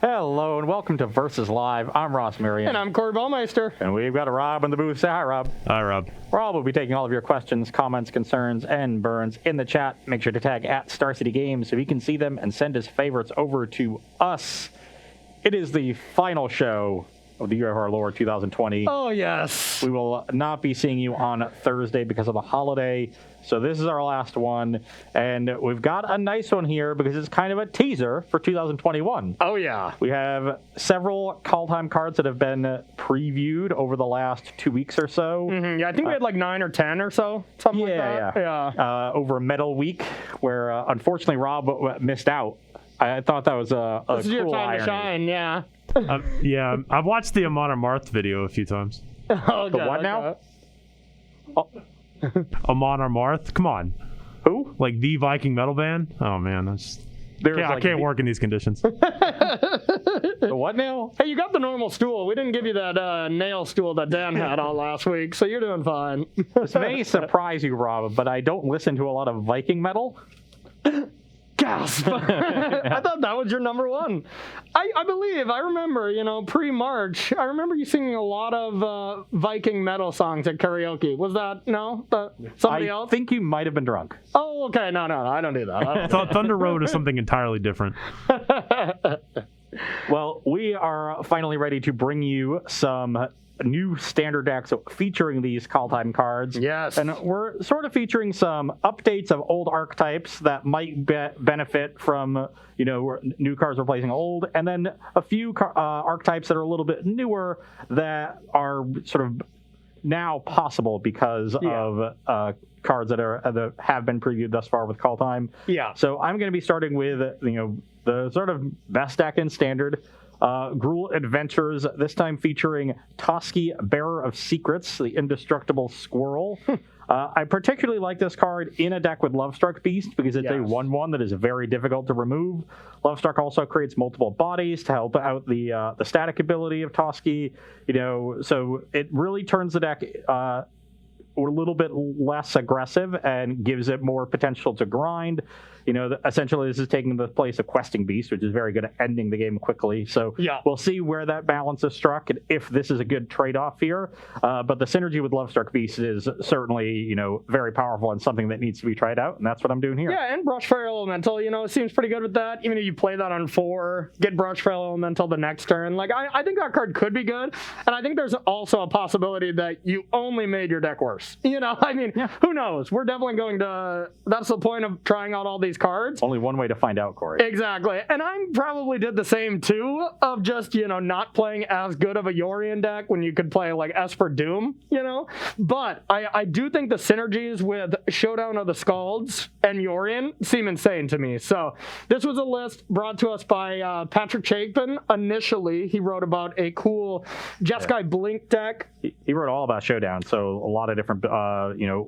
Hello and welcome to Versus Live. I'm Ross Marion. And I'm Corey Ballmeister. And we've got a Rob in the booth. Say hi, Rob. Hi, Rob. Rob will be taking all of your questions, comments, concerns, and burns in the chat. Make sure to tag at Star City Games so he can see them and send his favorites over to us. It is the final show of the Year of Our Lord 2020. Oh, yes. We will not be seeing you on Thursday because of the holiday. So this is our last one, and we've got a nice one here because it's kind of a teaser for 2021. Oh, yeah. We have several Kaldheim cards that have been previewed over the last 2 weeks or so. Mm-hmm. Yeah, I think we had like 9 or 10 or so, something like that. Yeah. Over Metal Week, where unfortunately Rob missed out. I thought that was a this is cool your time irony. to shine, yeah. Yeah, I've watched the Amon Amarth video a few times. Okay, The what now? Oh, Amon Amarth? Come on. who? Like the Viking metal band? Oh, man. I can't work in these conditions. The what now? Hey, you got the normal stool. We didn't give you that nail stool that Dan had on last week, so you're doing fine. This may surprise you, Rob, but I don't listen to a lot of Viking metal. Gasp! I thought that was your number one. I believe, I remember, pre-March, I remember you singing a lot of Viking metal songs at karaoke. Was that, somebody else? I think you might have been drunk. Oh, okay. No, I don't do that. Thunder Road is something entirely different. Well, we are finally ready to bring you some new standard decks featuring these Kaldheim cards. Yes. And we're sort of featuring some updates of old archetypes that might benefit from, new cards replacing old, and then a few archetypes that are a little bit newer that are sort of now possible because of cards that have been previewed thus far with Kaldheim. Yeah. So I'm going to be starting with, the sort of best deck in standard. Gruul Adventures, this time featuring Toski, Bearer of Secrets, the indestructible squirrel. I particularly like this card in a deck with Lovestruck Beast because it's a 1/1 that is very difficult to remove. Lovestruck also creates multiple bodies to help out the static ability of Toski. So it really turns the deck a little bit less aggressive and gives it more potential to grind. Essentially this is taking the place of Questing Beast, which is very good at ending the game quickly. So we'll see where that balance is struck and if this is a good trade-off here. But the synergy with Lovestruck Beast is certainly, very powerful and something that needs to be tried out, and that's what I'm doing here. Yeah, and Brushfire Elemental, it seems pretty good with that. Even if you play that on 4, get Brushfire Elemental the next turn. I think that card could be good, and I think there's also a possibility that you only made your deck worse. Who knows? We're definitely going to... That's the point of trying out all these cards. Only one way to find out, Corey. Exactly. And I probably did the same too, of just, not playing as good of a Yorion deck when you could play like Esper Doom, But I do think the synergies with Showdown of the Skalds and Yorion seem insane to me. So this was a list brought to us by Patrick Chapin. Initially, he wrote about a cool Jeskai Blink deck. He wrote all about Showdown, so a lot of different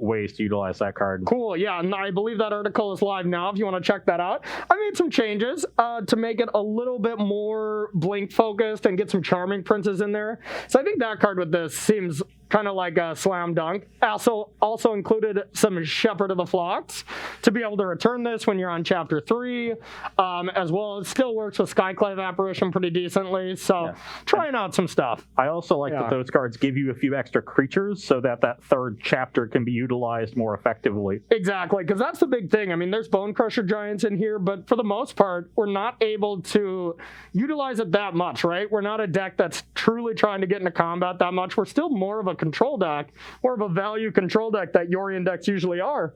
ways to utilize that card. Cool, yeah, and I believe that article is live now if you want to check that out. I made some changes to make it a little bit more Blink focused and get some Charming Princes in there. So I think that card with this seems kind of like a slam dunk. Also included some Shepherd of the Flocks to be able to return this when you're on Chapter 3, as well. It still works with Skyclave Apparition pretty decently, so trying out some stuff. I also like that those cards give you a few extra creatures so that third chapter can be utilized more effectively. Exactly, because that's the big thing. I mean, there's Bone Crusher Giants in here, but for the most part, we're not able to utilize it that much, right? We're not a deck that's truly trying to get into combat that much. We're still more of a control deck, more of a value control deck that Yorion decks usually are.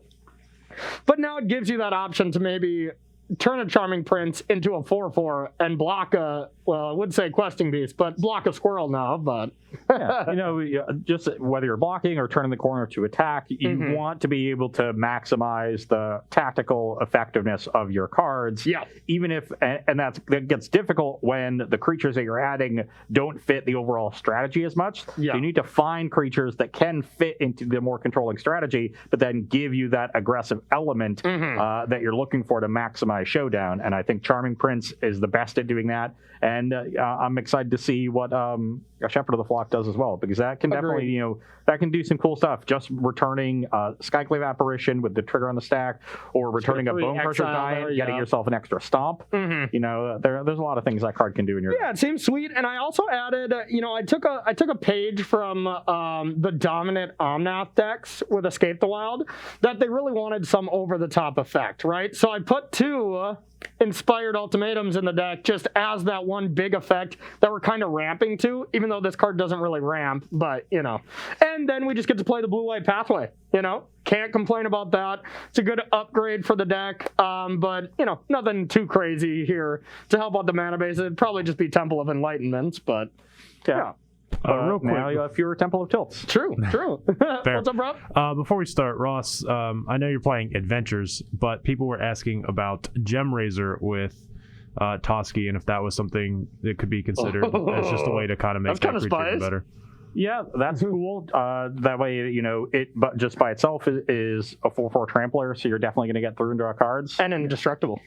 But now it gives you that option to maybe turn a Charming Prince into a 4/4 and block I would say Questing Beast, but block a squirrel now, but... just whether you're blocking or turning the corner to attack, you want to be able to maximize the tactical effectiveness of your cards. Yeah. Even if, and that gets difficult when the creatures that you're adding don't fit the overall strategy as much. Yeah. So you need to find creatures that can fit into the more controlling strategy, but then give you that aggressive element that you're looking for to maximize Showdown. And I think Charming Prince is the best at doing that. And I'm excited to see what a Shepherd of the Flock does as well, because that can definitely, Agreed. that can do some cool stuff. Just returning Skyclave Apparition with the trigger on the stack, or returning a free Bone Crusher exile Giant, there, getting yeah. yourself an extra stomp. There's a lot of things that card can do in your Yeah, it seems sweet. And I also added, I took a page from the dominant Omnath decks with Escape the Wild that they really wanted some over-the-top effect, right? So I put 2 inspired ultimatums in the deck just as that one big effect that we're kind of ramping to, even though this card doesn't really ramp, but, And then we just get to play the blue-white pathway, Can't complain about that. It's a good upgrade for the deck, but, nothing too crazy here to help out the mana base. It'd probably just be Temple of Enlightenments, but, yeah. Real quick. Now you have fewer Temple of Tilts. True. Fair. What's up, Rob? Before we start, Ross, I know you're playing Adventures, but people were asking about Gem Razor with Toski, and if that was something that could be considered as just a way to kind of make that creature better. Yeah, that's cool. That way, it just by itself is a 4/4 trampler, so you're definitely going to get through and draw cards. And indestructible.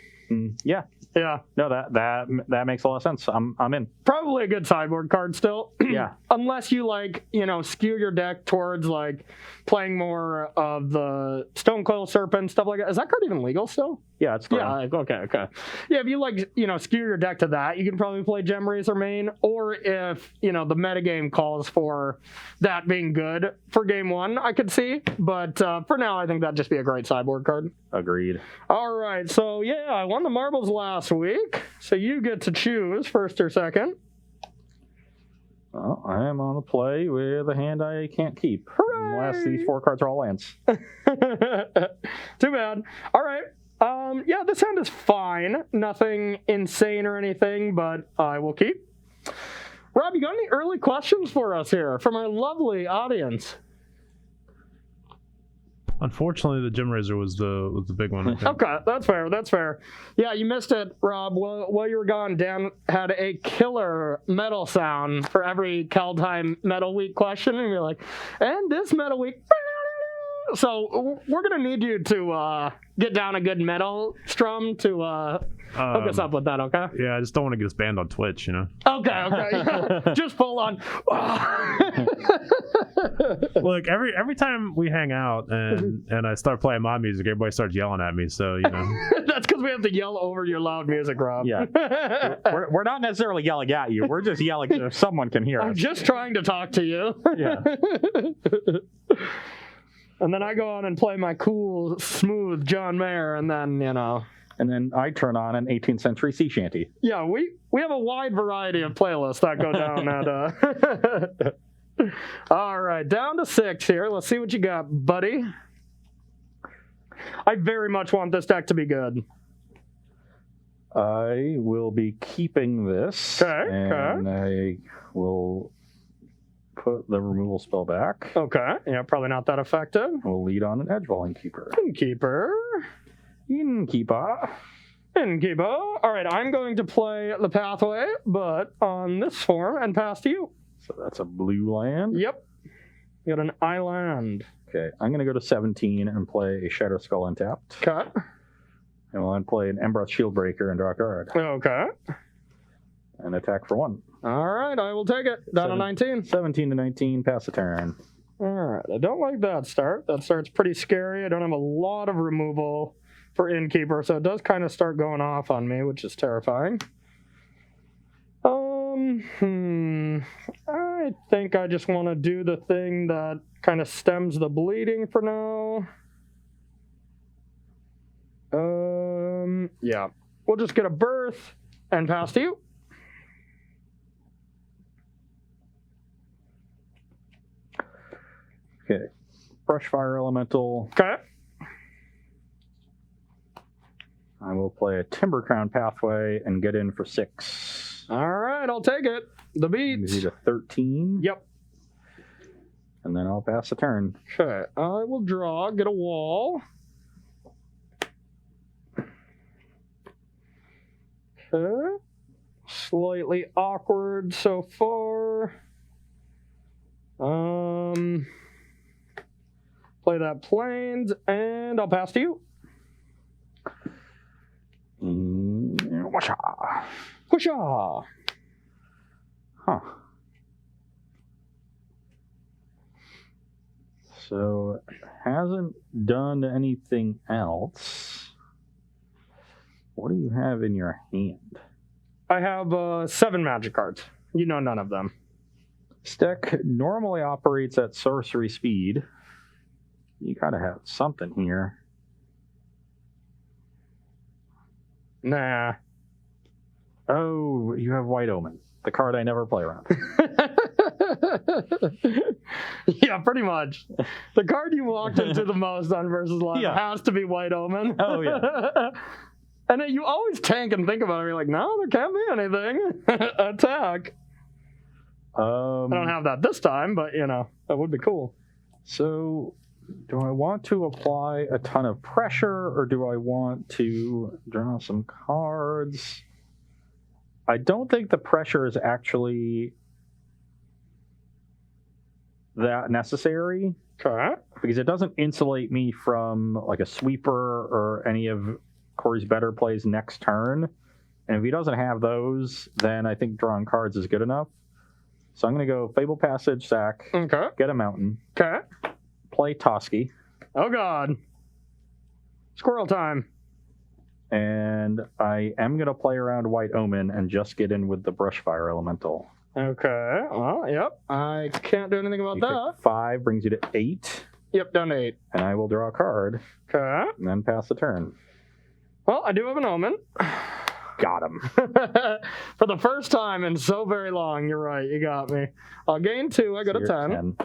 Yeah. No, that makes a lot of sense. I'm in. Probably a good sideboard card still. Yeah. Unless you skew your deck towards playing more of the Stonecoil Serpent, stuff like that. Is that card even legal still? Yeah, it's Yeah, okay. Yeah, if you skew your deck to that, you can probably play Gem Razor main, or if, the metagame calls for that being good for game 1, I could see. But for now, I think that'd just be a great sideboard card. Agreed. All right, so yeah, I won the marbles last week, so you get to choose first or second. Well, I am on the play with a hand I can't keep. Hooray! Unless these 4 cards are all lands. Too bad. All right. Yeah, this hand is fine. Nothing insane or anything, but I will keep. Rob, you got any early questions for us here from our lovely audience? Unfortunately, the Gem Razor was the big one. I think. Okay, that's fair. Yeah, you missed it, Rob. While you were gone, Dan had a killer metal sound for every Kaldheim Metal Week question, and you're like, and this Metal Week... So we're going to need you to get down a good metal strum to hook us up with that, okay? Yeah, I just don't want to get us banned on Twitch, Okay. Yeah. Just full on. Look, every time we hang out and I start playing my music, everybody starts yelling at me, so, That's because we have to yell over your loud music, Rob. Yeah. we're not necessarily yelling at you. We're just yelling so someone can hear us. I'm just trying to talk to you. Yeah. And then I go on and play my cool, smooth John Mayer, and then, And then I turn on an 18th century sea shanty. Yeah, we have a wide variety of playlists that go down at... All right, down to 6 here. Let's see what you got, buddy. I very much want this deck to be good. I will be keeping this. And I will put the removal spell back. Okay, yeah, probably not that effective. We'll lead on an Edgewall Innkeeper. Innkeeper. All right, I'm going to play the Pathway, but on this form, and pass to you. So that's a blue land? Yep. You got an island. Okay, I'm going to go to 17 and play a Shadow Skull untapped. Cut. And we'll then play an Emberoth Shieldbreaker and draw a card. Okay. And attack for 1. All right, I will take it. Down to 19. 17 to 19, pass the turn. All right, I don't like that start. That start's pretty scary. I don't have a lot of removal for Innkeeper, so it does kind of start going off on me, which is terrifying. I think I just want to do the thing that kind of stems the bleeding for now. Yeah. We'll just get a birth and pass to you. Okay. Brush Fire Elemental. Okay. I will play a Timber Crown Pathway and get in for 6. All right, I'll take it. The beats. Maybe to 13. Yep. And then I'll pass the turn. Okay, I will draw, get a wall. Okay. Slightly awkward so far. Play that Plains, and I'll pass to you. Washa. Whoosha! Huh. So, hasn't done anything else. What do you have in your hand? I have 7 magic cards. You know none of them. This deck normally operates at sorcery speed. You gotta have something here. Nah. Oh, you have White Omen, the card I never play around. Yeah, pretty much. The card you walked into the most on Versus Live has to be White Omen. Oh, yeah. And then you always tank and think about it. You're like, no, there can't be anything. Attack. I don't have that this time, but, you know, that would be cool. So, do I want to apply a ton of pressure, or do I want to draw some cards? I don't think the pressure is actually that necessary. Okay. Because it doesn't insulate me from like a sweeper or any of Corey's better plays next turn. And if he doesn't have those, then I think drawing cards is good enough. So I'm going to go Fable Passage, sack, Okay. get a mountain, Okay. play Toski, Oh, God. Squirrel time. and I am going to play around White Omen and just get in with the Brushfire Elemental. Okay. Well, yep. I can't do anything about You that. take 5, brings you to 8, Yep, down to 8. and I will draw a card Okay. and then pass the turn. Well, I do have an omen. Got him. For the first time in so very long, you're right. You got me. I'll gain 2. I got a You're 10.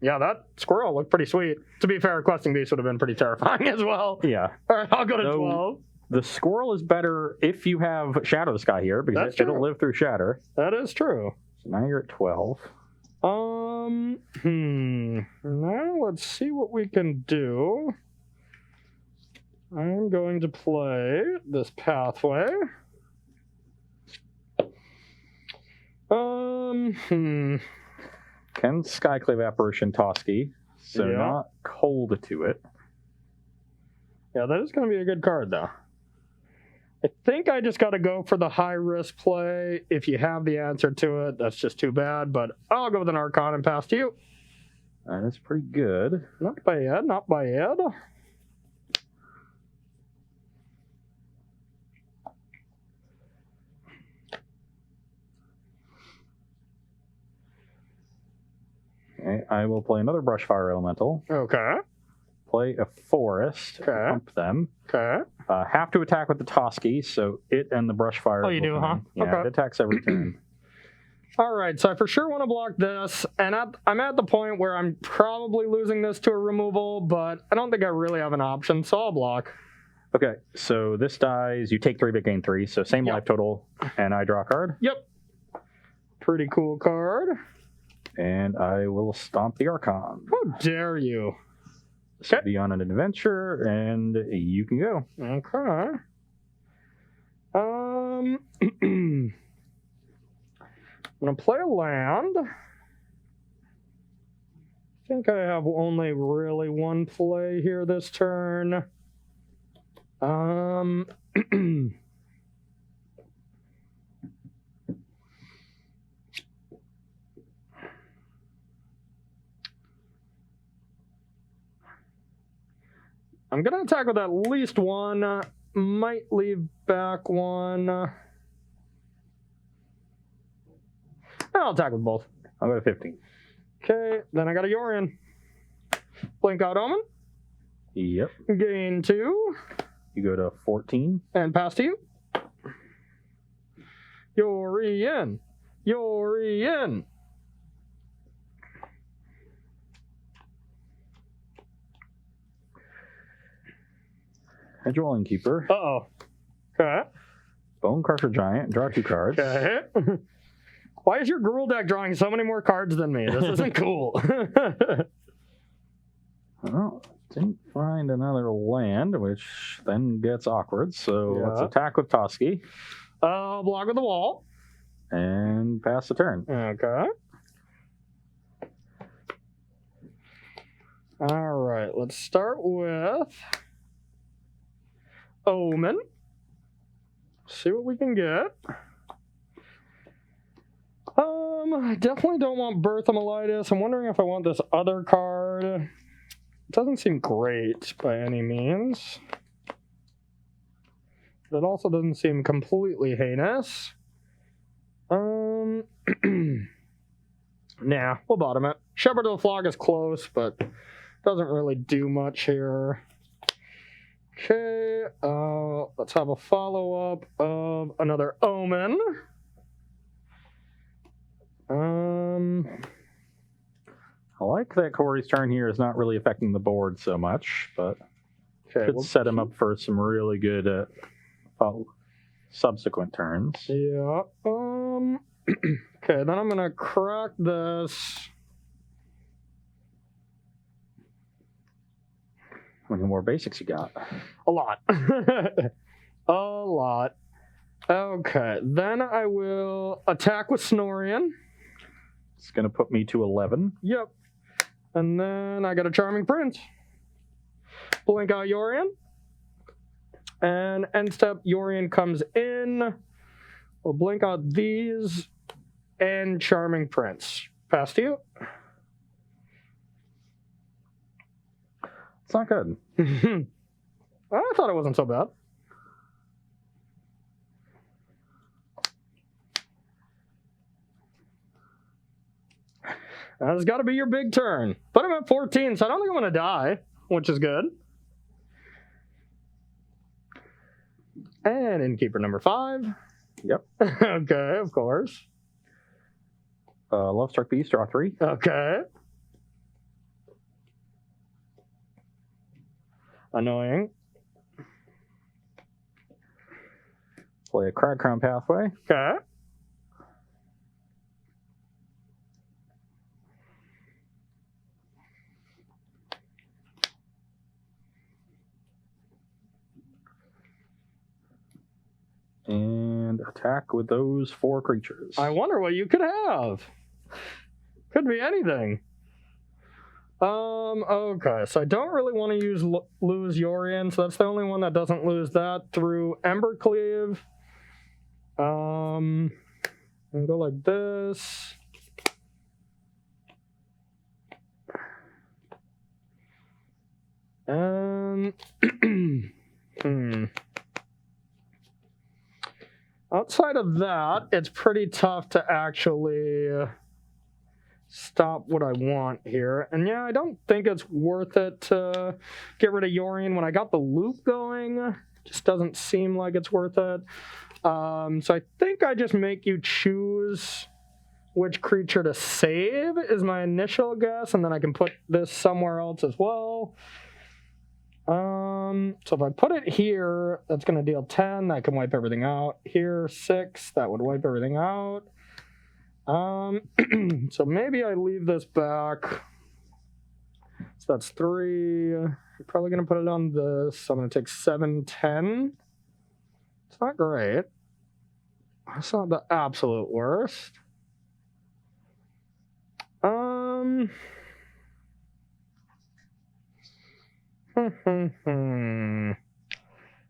Yeah, that squirrel looked pretty sweet. To be fair, Questing Beast would have been pretty terrifying as well. Yeah. All right, I'll go to So, 12. The squirrel is better if you have Shadow the Sky here, because That's it'll true. live through Shatter. That is true. So now you're at 12. Now let's see what we can do. I'm going to play this pathway. Can Skyclave Apparition Toski, so Yeah. not cold to it. Yeah, that is going to be a good card, though. I think I just got to go for the high-risk play. If you have the answer to it, that's just too bad, but I'll go with an Archon and pass to you. That's pretty good. Not bad, not bad. Okay, I will play another Brushfire Elemental. Okay, Play a Forest. Okay. Pump them. okay. Have to attack with the Toski, so it and the Brushfire. Oh, you will do, huh? win. Yeah, Okay. it attacks every turn. All right, so I for sure want to block this, and I'm at the point where I'm probably losing this to a removal, but I don't think I really have an option, so I'll block. Okay, so this dies. You take 3 but gain 3, so same Yep. life total, and I draw a card. Yep. Pretty cool card. And I will stomp the Archon. How dare you? So be on an adventure, and you can go. Okay. I'm gonna play a land. I think I have only really one play here this turn. I'm gonna attack with at least one. Might leave back one. I'll attack with both. I'll go to 15. Okay, then I got a Yorion. Blink out Omen. Yep. Gain 2. You go to 14. And pass to you. Yorion. Yorion. A Dwelling Keeper. Uh-oh. Okay. Bone Crusher Giant. Draw 2 cards. Okay. Why is your Gruul deck drawing so many more cards than me? This isn't cool. Well, didn't find another land, which then gets awkward. So let's Yeah. attack with Toski Block with the wall. and pass the turn. Okay. All right, let's start with Omen. See what we can get. I definitely don't want Birth of Melitis. I'm wondering if I want this other card. card doesn't seem great by any means. But it also doesn't seem completely heinous. Nah, we'll bottom it. Shepherd of the Flock is close, but doesn't really do much here. Okay, let's have a follow-up of another Omen. I like that Corey's turn here is not really affecting the board so much, but Okay, could we'll set him up for some really good subsequent turns. Yeah. Okay, then I'm gonna crack this. How many more basics you got? A lot. A lot. Okay, then I will attack with Snorian. It's going to put me to 11. Yep. And then I got a Charming Prince. Blink out Yorian. And end step, Yorian comes in. We'll blink out these and Charming Prince. Pass to you. It's not good. I thought it wasn't so bad. That's got to be your big turn. But I'm at 14, so I don't think I'm going to die, which is good. And innkeeper number 5. Yep. Okay, of course. Love Struck Beast, draw 3. Okay. Annoying. Play a Crag Crown Pathway. Okay. And attack with those 4 creatures. I wonder what you could have. Could be anything. Okay, so I don't really want to lose Yorian, so that's the only one that doesn't lose that through Embercleave. I'll go like this. And outside of that, it's pretty tough to actually stop what I want here. And yeah, I don't think it's worth it to get rid of Yorian when I got the loop going. Just doesn't seem like it's worth it. So I think I just make you choose which creature to save is my initial guess, and then I can put this somewhere else as well. So if I put it here, that's going to deal 10. That can wipe everything out. Here, 6. That would wipe everything out. So maybe I leave this back. So that's 3. I'm probably going to put it on this. So I'm going to take 7, 10. It's not great. It's not the absolute worst.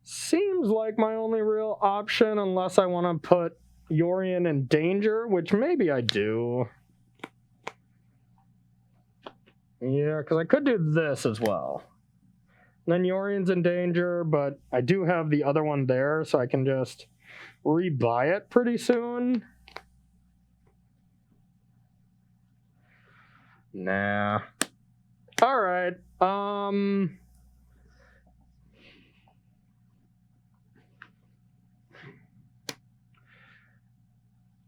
Seems like my only real option, unless I want to put Yorian in danger, which maybe I do. Yeah, because I could do this as well. Then Yorian's in danger, but I do have the other one there, so I can just rebuy it pretty soon. Nah. All right.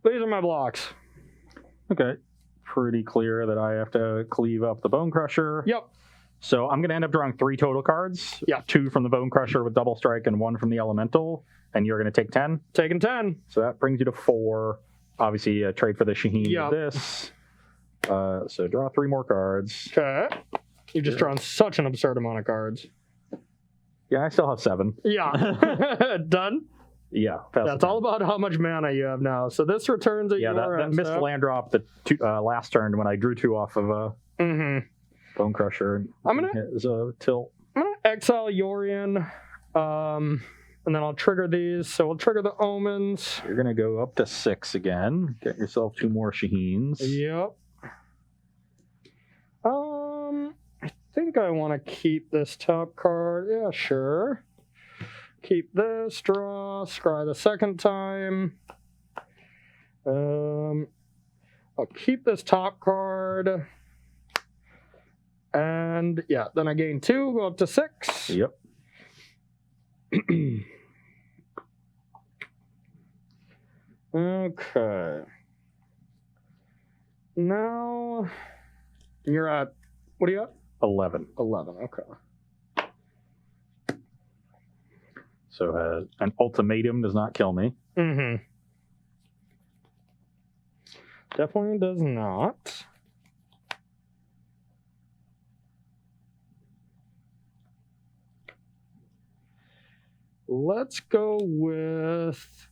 These are my blocks. Okay. Pretty clear that I have to cleave up the Bone Crusher. Yep. So I'm going to end up drawing 3 total cards. Yeah. 2 from the Bone Crusher with Double Strike and 1 from the Elemental. And you're going to take 10. Taking 10. So that brings you to 4. Obviously, trade for the Shaheen Yep. with this. So draw 3 more cards. Okay. You've just drawn such an absurd amount of cards. Yeah, I still have 7. Yeah. Done? Yeah. That's all about how much mana you have now. So this returns at Yeah, your that end missed step. land drop the last turn when I drew 2 off of Bone Crusher. I'm gonna- It was a tilt. I'm going to exile Yorian, and then I'll trigger these. So we'll trigger the Omens. You're going to go up to 6 again. Get yourself 2 more Shaheens. Yep. think I want to keep this top card. Yeah, sure. Keep this, draw, scry the second time. I'll keep this top card. And yeah, then I gain 2, go up to 6. Yep. Okay. Now you're at, what are you at? 11. 11, okay. So an ultimatum does not kill me. Mm-hmm. Definitely does not. Let's go with...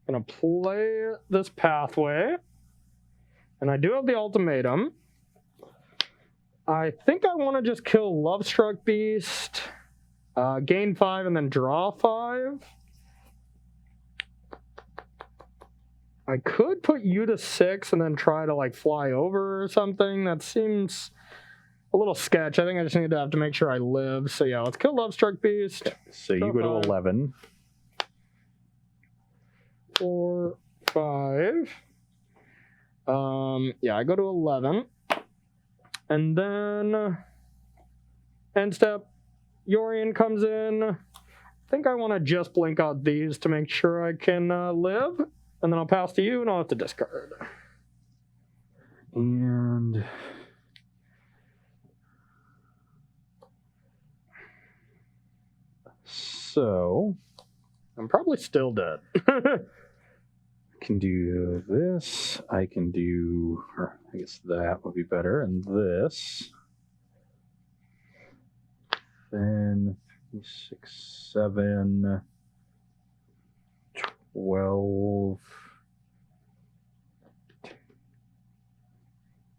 I'm going to play this pathway. And I do have the ultimatum. I think I want to just kill Lovestruck Beast, gain 5, and then draw 5. I could put you to 6 and then try to like fly over or something. That seems a little sketch. I think I just need to have to make sure I live. So yeah, let's kill Lovestruck Beast. Okay. So you go to 11. 4, 5. Yeah, I go to 11. And then end step, Yorion comes in. I think I want to just blink out these to make sure I can live. And then I'll pass to you and I'll have to discard. And so I'm probably still dead. can do this. I can do, or I guess that would be better. And this. Then 6, 7, 12.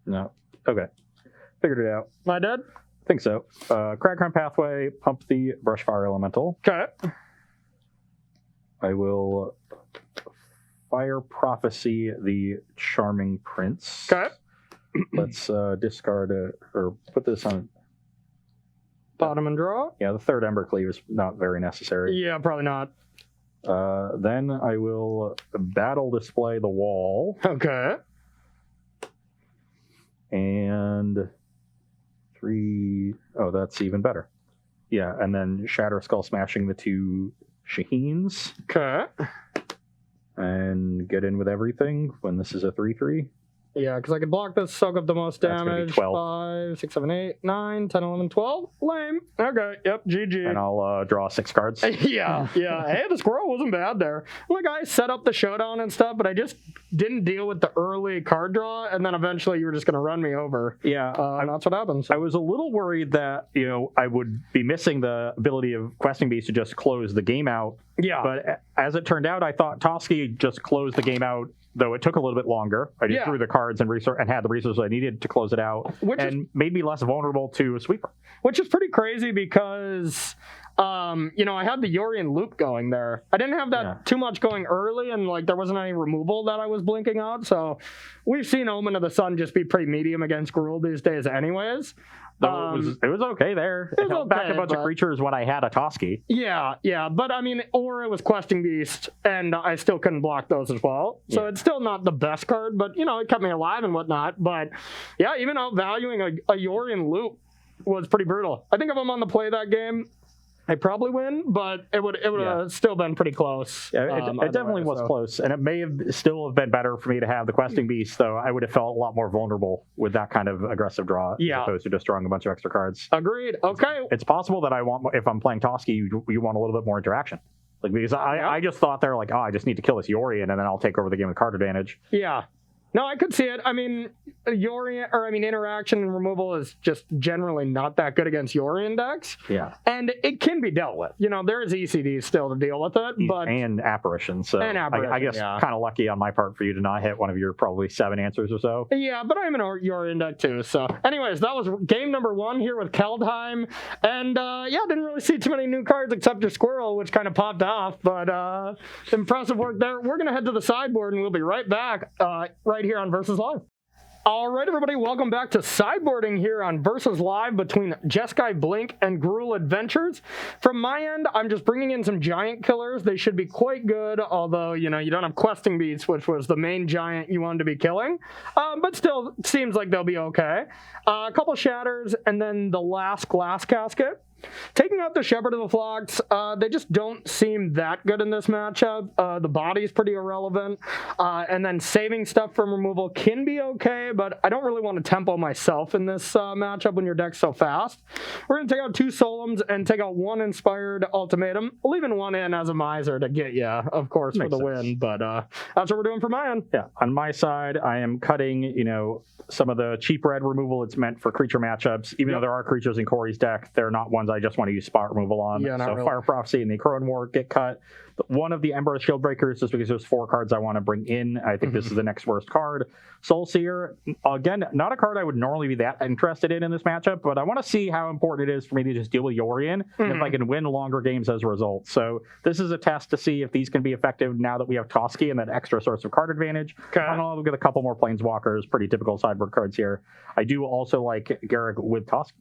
No. Okay. Figured it out. Am I dead? I think so. Crackground Pathway, pump the Brushfire Elemental. Okay. I will Fire Prophecy the Charming Prince. Okay. Let's discard or put this on. Bottom and draw? Yeah, the third Embercleave is not very necessary. Yeah, probably not. Then I will Battle Display the Wall. Okay. And 3... Oh, that's even better. Yeah, and then Shatter Skull Smashing the 2 Shaheens. Okay. And get in with everything when this is a 3/3. Yeah, because I can block this, soak up the most That's gonna be damage. 12. 5, 6, 7, 8, 9, 10, 11, 12. Lame. Okay, yep, GG. And I'll draw 6 cards. Yeah. Hey, the squirrel wasn't bad there. Like, I set up the showdown and stuff, but I just didn't deal with the early card draw, and then eventually you were just going to run me over. Yeah. And that's what happens. I was a little worried that, I would be missing the ability of Questing Beast to just close the game out. Yeah. But as it turned out, I thought Toski just closed the game out, though it took a little bit longer. I just threw the cards and had the resources I needed to close it out, made me less vulnerable to a sweeper. Which is pretty crazy because, I had the Yorion loop going there. I didn't have that too much going early, and there wasn't any removal that I was blinking out. So we've seen Omen of the Sun just be pretty medium against Gruul these days anyways. It was okay there. It held back a bunch of creatures when I had a Toski. Yeah, but or it was Questing Beast, and I still couldn't block those as well. So it's still not the best card, but, it kept me alive and whatnot. But, yeah, even outvaluing a Yorion loop was pretty brutal. I think if I'm on the play that game, I probably win, but it would have still been pretty close. Yeah, it definitely was close, and it may have still have been better for me to have the Questing Beast, though I would have felt a lot more vulnerable with that kind of aggressive draw as opposed to just drawing a bunch of extra cards. Agreed. Okay. It's possible that if I'm playing Toski, you want a little bit more interaction. Because I just thought they're I just need to kill this Yorion, and then I'll take over the game with card advantage. Yeah. No, I could see it. Interaction and removal is just generally not that good against Yorion decks. Yeah. And it can be dealt with. There is ECD still to deal with it. And Apparition. So I guess kind of lucky on my part for you to not hit one of your probably 7 answers or so. Yeah, but I'm an Yorion deck too. So anyways, that was game number 1 here with Kaldheim. And didn't really see too many new cards except your Squirrel, which kind of popped off. But impressive work there. We're going to head to the sideboard and we'll be right back right right here on Versus Live. All right, everybody, welcome back to Sideboarding here on Versus Live between Jeskai Blink and Gruul Adventures. From my end, I'm just bringing in some giant killers. They should be quite good, although, you don't have questing beasts, which was the main giant you wanted to be killing. But still, seems like they'll be okay. A couple shatters, and then the last glass casket. Taking out the Shepherd of the Flocks, they just don't seem that good in this matchup. The body's pretty irrelevant. And then saving stuff from removal can be okay, but I don't really want to tempo myself in this matchup when your deck's so fast. We're going to take out 2 Solemns and take out 1 Inspired Ultimatum, leaving 1 in as a miser to get you, of course, for the win. But that's what we're doing for my end. Yeah, on my side, I am cutting, some of the cheap red removal it's meant for creature matchups. Even though there are creatures in Corey's deck, they're not ones I just want to use spot removal on. Yeah, so really. Fire Prophecy and the Crone War get cut. One of the Ember Shield Breakers, just because there's 4 cards I want to bring in. I think this is the next worst card. Soul Seer, again, not a card I would normally be that interested in this matchup, but I want to see how important it is for me to just deal with Yorion, and if I can win longer games as a result. So this is a test to see if these can be effective now that we have Toski and that extra source of card advantage. Okay. I'm going to look at a couple more Planeswalkers, pretty typical sideboard cards here. I do also like Garrick with Toski.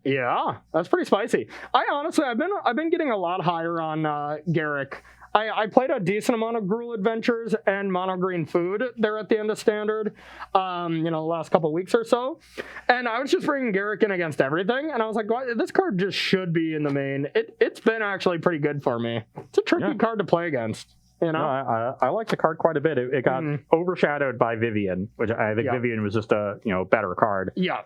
Yeah, that's pretty spicy. I've been getting a lot higher on Garrick. I played a decent amount of Gruul Adventures and Mono Green Food there at the end of Standard, the last couple weeks or so. And I was just bringing Garrick in against everything, and I was like, well, this card just should be in the main. It's been actually pretty good for me. It's a tricky card to play against. No, I like the card quite a bit. It got overshadowed by Vivian, which I think Vivian was just a better card. Yeah.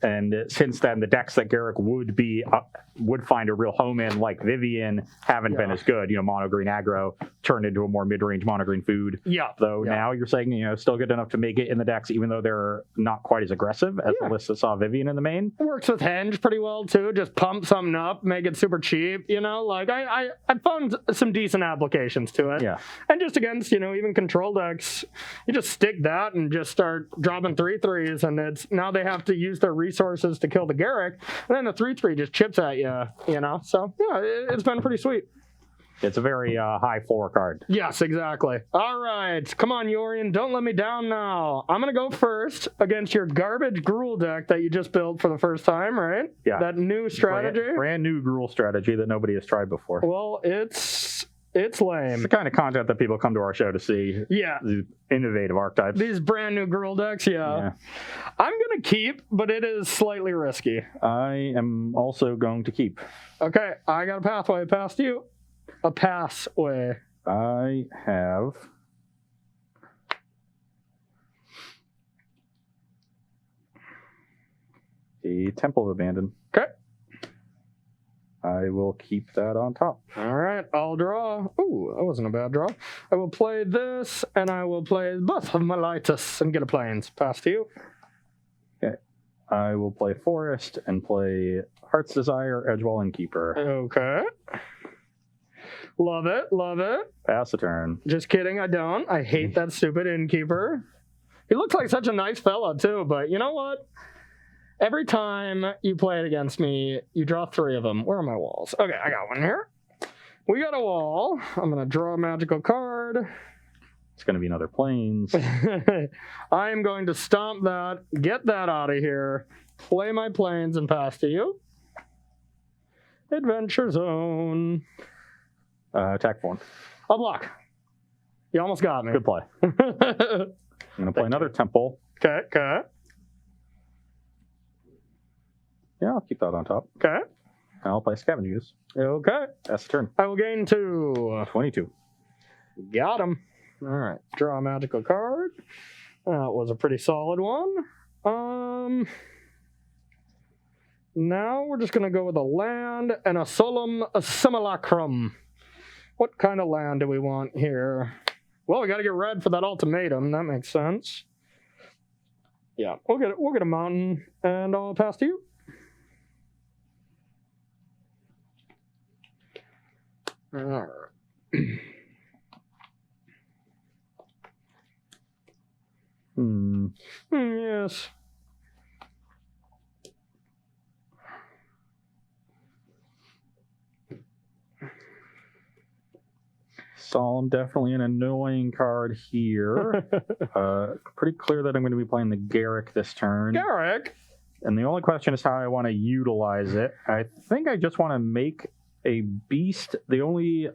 And since then, the decks that Garrick would find a real home in, like Vivian, haven't been as good. Mono green aggro turned into a more mid-range mono green food. Yeah. Though now you're saying still good enough to make it in the decks, even though they're not quite as aggressive as the list that saw Vivian in the main. It works with Henge pretty well too. Just pump something up, make it super cheap. I found some decent applications to it. Yeah. And just against, even control decks, you just stick that and just start dropping 3/3s, and now they have to use their resources to kill the Garrick, and then the 3/3 just chips at you, So, it's been pretty sweet. It's a very high floor card. Yes, exactly. All right. Come on, Yorion. Don't let me down now. I'm going to go first against your garbage Gruul deck that you just built for the first time, right? Yeah. That new strategy. Brand new Gruul strategy that nobody has tried before. Well, it's lame. It's the kind of content that people come to our show to see. Yeah. The innovative archetypes. These brand new Gruul decks, yeah. I'm going to keep, but it is slightly risky. I am also going to keep. Okay, I got a pathway past you. A passway. I have a Temple of Abandon. Okay. I will keep that on top. All right, I'll draw. Ooh, that wasn't a bad draw. I will play this, and I will play both of my Lightus and get a Plains. Pass to you. Okay. I will play Forest and play Heart's Desire, Edgewall, and Keeper. Okay. Love it, love it. Pass the turn. Just kidding, I don't. I hate that stupid Innkeeper. He looks like such a nice fella, too, but you know what? Every time you play it against me, you draw 3 of them. Where are my walls? Okay, I got one here. We got a wall. I'm going to draw a magical card. It's going to be another Plains. I am going to stomp that, get that out of here, play my Plains, and pass to you. Adventure Zone. Attack 4. I'll block. You almost got me. Good play. I'm going to play another Temple. Okay. Yeah, I'll keep that on top. Okay. I'll play Scavengers. Okay. That's the turn. I will gain 2. 22. Got him. All right. Draw a magical card. That was a pretty solid one. Now we're just going to go with a land and a Solemn Simulacrum. What kind of land do we want here? Well, we got to get red for that ultimatum. That makes sense. Yeah, we'll get a mountain, and I'll pass to you. All right. Yes. Solemn, definitely an annoying card here. Pretty clear that I'm going to be playing the Garrick this turn. Garrick? And the only question is how I want to utilize it. I think I just want to make a beast. The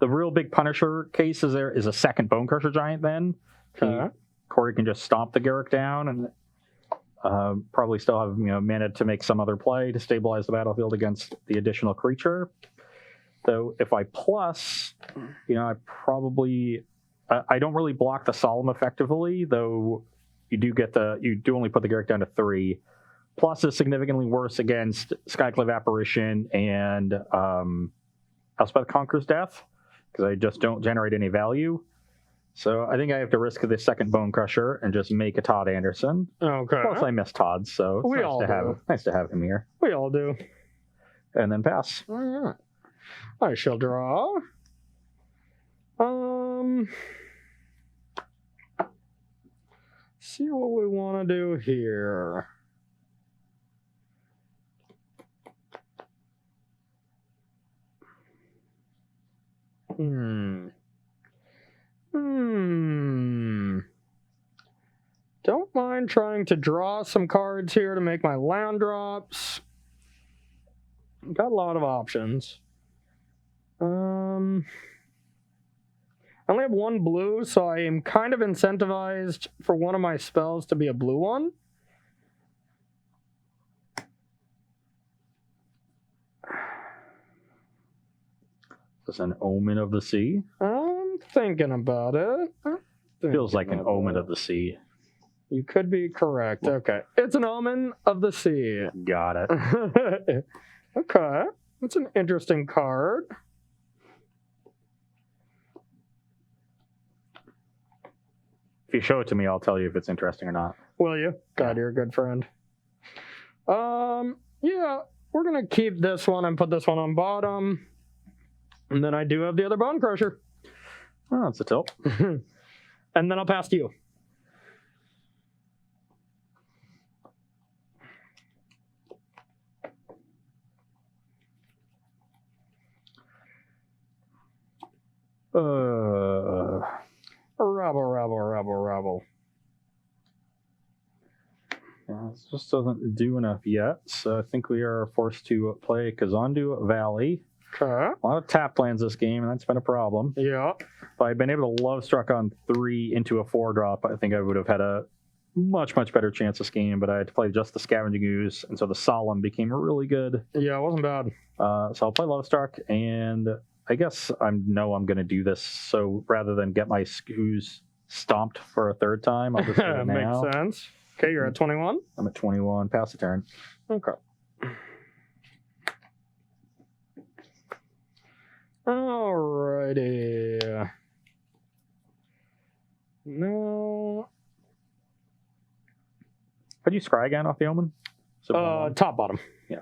real big Punisher case is there is a second Bone Crusher Giant then. Okay. Corey can just stomp the Garrick down and probably still have mana to make some other play to stabilize the battlefield against the additional creature. So if I plus, I probably I don't really block the Solemn effectively, though. You do only put the Garrick down to 3. Plus is significantly worse against Skyclave Apparition and Elspeth Conqueror's Death, because I just don't generate any value. So I think I have to risk the second Bone Crusher and just make a Todd Anderson. Okay. Plus I miss Todd, so it's nice to have him here. We all do. And then pass. All right. I shall draw. See what we want to do here. Don't mind trying to draw some cards here to make my land drops. Got a lot of options. I only have 1 blue, so I am kind of incentivized for one of my spells to be a blue one. Is this an Omen of the Sea? I'm thinking about it. Feels like an Omen of the Sea. You could be correct. Okay. It's an Omen of the Sea. Got it. Okay. That's an interesting card. If you show it to me, I'll tell you if it's interesting or not. Will you? God, you're a good friend. Yeah, we're going to keep this one and put this one on bottom. And then I do have the other Bone Crusher. Oh, that's a tilt. And then I'll pass to you. Rabble. Yeah, this just doesn't do enough yet, so I think we are forced to play Kazandu Valley. Okay. A lot of tap lands this game, and that's been a problem. Yeah. If I'd been able to Love Struck on 3 into a 4-drop, I think I would have had a much better chance this game, but I had to play just the Scavenging Ooze, and so the Solemn became really good. Yeah, it wasn't bad. So I'll play Love Struck, and I guess I'm going to do this, so rather than get my Ooze stomped for a 3rd time, I'll just do it now. Makes sense. Okay, you're at 21? I'm at 21. Pass the turn. Okay. Alrighty. No. How'd you scry again off the Omen? Top bottom. Yeah.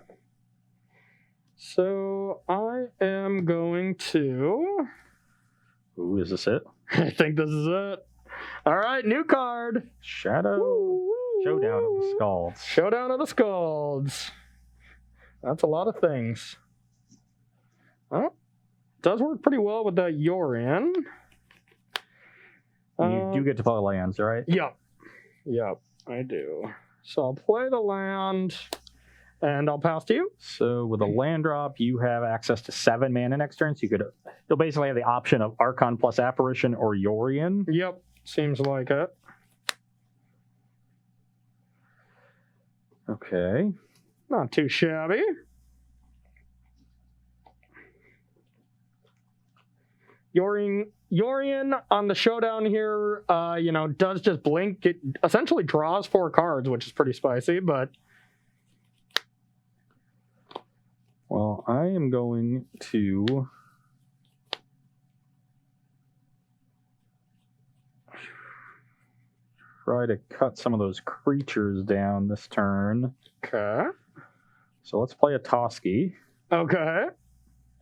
So I am going to... Ooh, is this it? I think this is it. All right, new card. Shadow. Woo. Showdown of the Skalds. Showdown of the Skalds. That's a lot of things. Well, does work pretty well with that Yorion. You do get to play lands, right? Yep, I do. So I'll play the land, and I'll pass to you. So with a land drop, you have access to 7 mana next turn. So you'll basically have the option of Archon plus Apparition or Yorion. Yep, seems like it. Okay. Not too shabby. Yorion on the showdown here, does just blink. It essentially draws 4 cards, which is pretty spicy, but... Well, I am going to... try to cut some of those creatures down this turn. Okay. So let's play a Toski. Okay.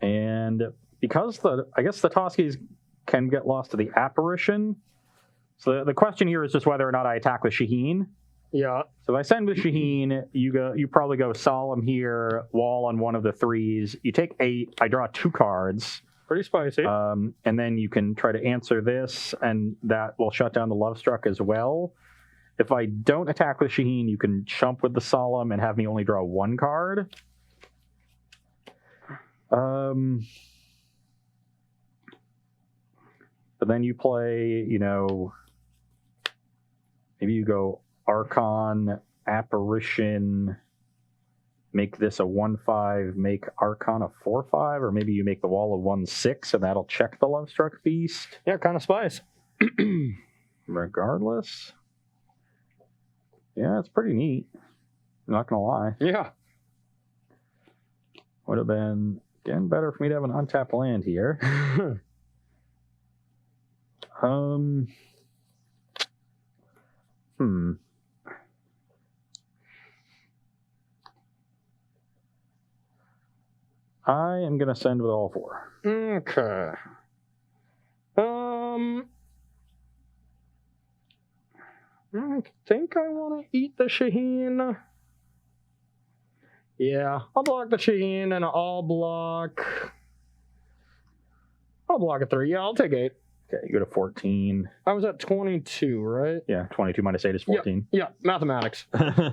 And because I guess the Toskis can get lost to the Apparition. So the question here is just whether or not I attack with Shaheen. Yeah. So if I send with Shaheen, you probably go Solemn here, wall on one of the 3s. You take 8, I draw 2 cards. Pretty spicy. And then you can try to answer this, and that will shut down the Love Struck as well. If I don't attack with Shaheen, you can chump with the Solemn and have me only draw one card. But then you play, you know, maybe you go Archon, Apparition, make this a 1/5, make Archon a 4/5, or maybe you make the wall a 1/6, and that'll check the Love Struck Beast. Yeah, kind of spice. Regardless. Yeah, it's pretty neat. I'm not going to lie. Yeah. Would have been, again, better for me to have an untapped land here. I am going to send with all four. Okay. I think I want to eat the Shaheen. Yeah, I'll block the Shaheen and I'll block a 3. Yeah, I'll take 8. Okay, you go to 14. I was at 22, right? Yeah, 22 minus 8 is 14. Yeah, mathematics.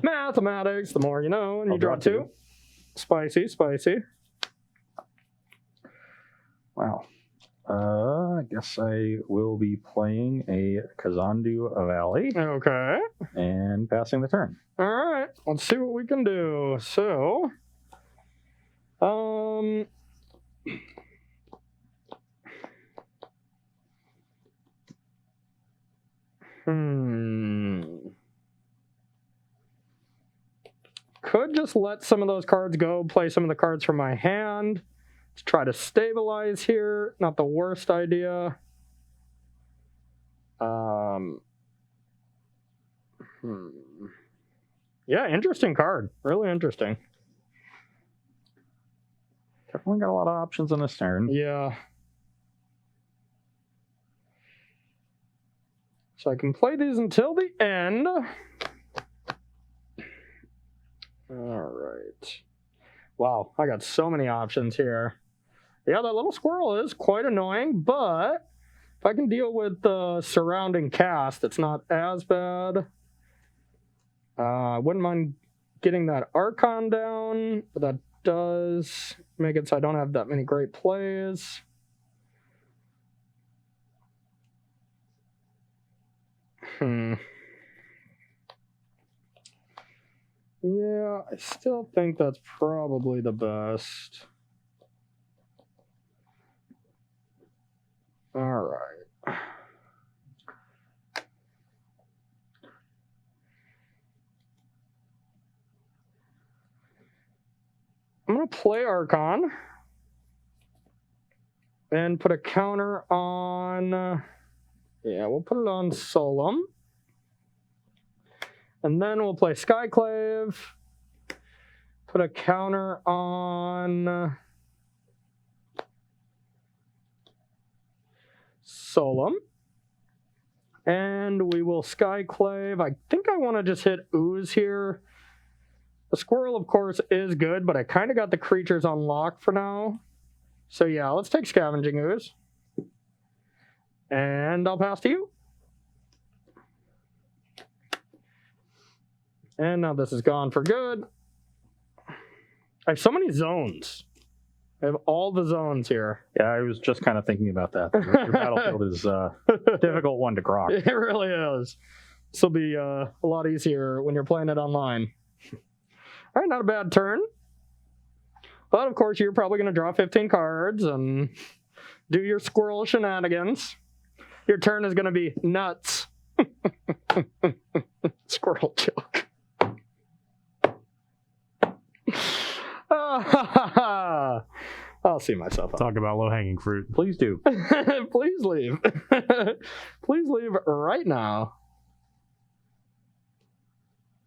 Mathematics, the more you know, and I'll you draw 2. Spicy. Wow. I guess I will be playing a Kazandu Valley Okay. and passing the turn. All right, let's see what we can do. So, could just let some of those cards go, play some of the cards from my hand. Let's try to stabilize here. Not the worst idea. Yeah, interesting card. Really interesting. Definitely got a lot of options on this turn. Yeah. So I can play these until the end. All right. Wow, I got so many options here. Yeah, that little squirrel is quite annoying, but if I can deal with the surrounding cast, it's not as bad. I wouldn't mind getting that Archon down, but that does make it so I don't have that many great plays. Yeah, I still think that's probably the best. All right. I'm going to play Archon and put a counter on, yeah, we'll put it on Solemn. And then we'll play Skyclave, put a counter on Solemn, and we will Skyclave. I think I want to just hit Ooze here. The squirrel, of course, is good, but I kind of got the creatures on lock for now. So yeah, let's take Scavenging Ooze. And I'll pass to you. And now this is gone for good. I have so many zones. I have all the zones here. Yeah, I was just kind of thinking about that. Your battlefield is a difficult one to grok. It really is. This will be a lot easier when you're playing it online. All right, not a bad turn. But of course, you're probably going to draw 15 cards and do your squirrel shenanigans. Your turn is going to be nuts. Squirrel joke. I'll see myself out. Talk about low-hanging fruit. Please do. Please leave. Please leave right now.